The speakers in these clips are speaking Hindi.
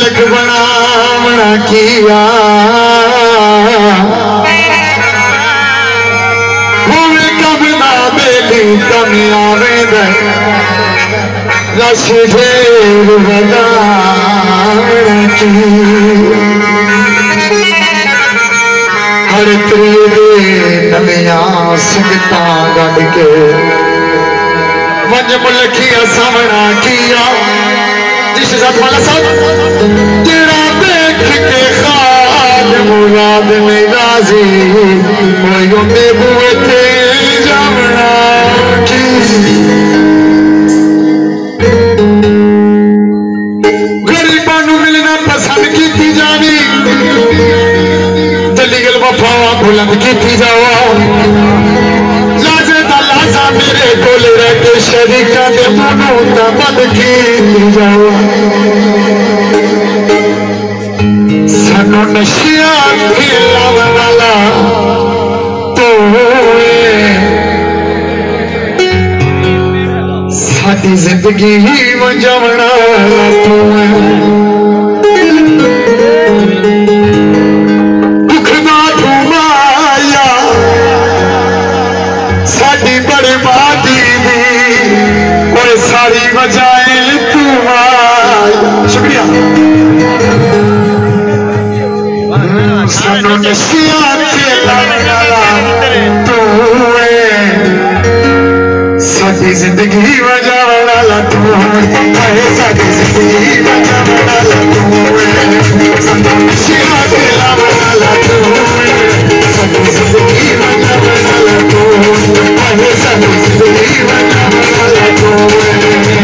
तिलक बनावना किया हुए कब ना बेली तम आवे रस ढेर बनावना की हर त्रेवे नविया संगता गढ़ के वंज मुलखिया सामना किया जिस वाला साहब तेरा देख के खाद मुराद में राजी मोयों में बुए थे जावना की गरीबां नूं मिलना पसंद की जानी दलील वफावा बुलंद की जावा लाजे दा लाजा मेरे कोल रह के शरीका दे मनों दा बंद की जावा सानू नशिया खिलावन वाला तू साडी जिंदगी वंजावण वाला तू सारी वजाए तू शुक्रिया सानू नशिया तू साडी जिंदगी वजावन वाला तू साडी जिंदगी वजावन वाला तू सानू नशिया खिलावन वाला तू साडी जिंदगी वजावन वाला तू साडी जिंदगी वजावन वाला तू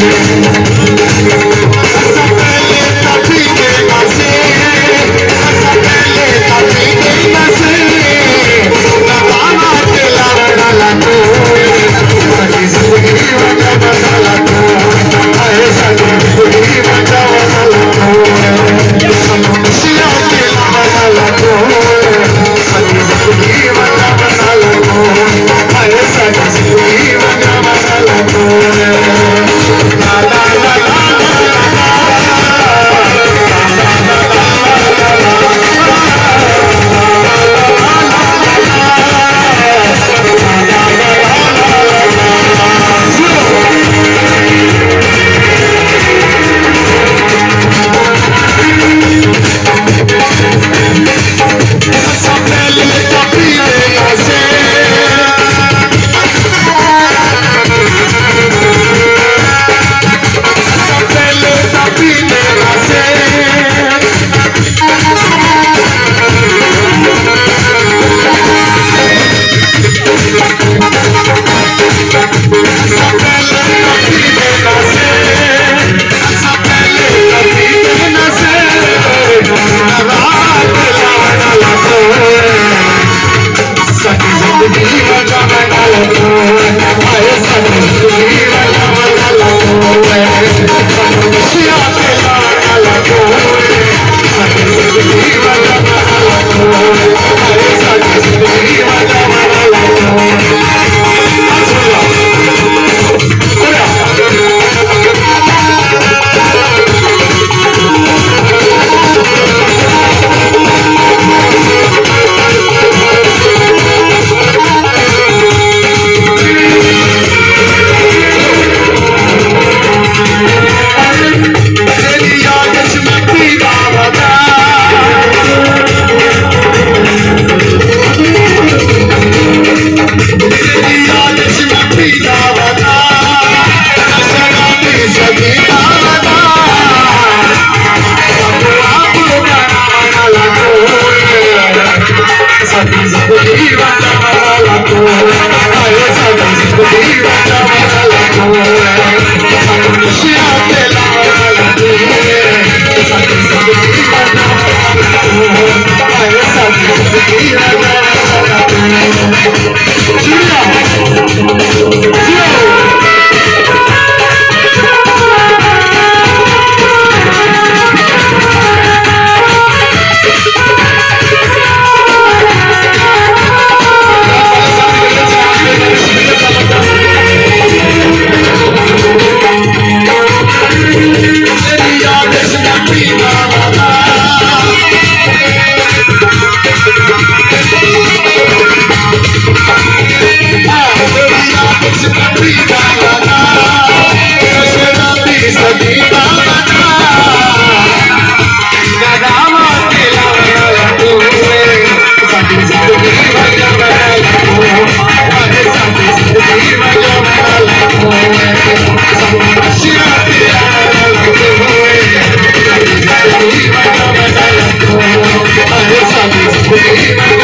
दे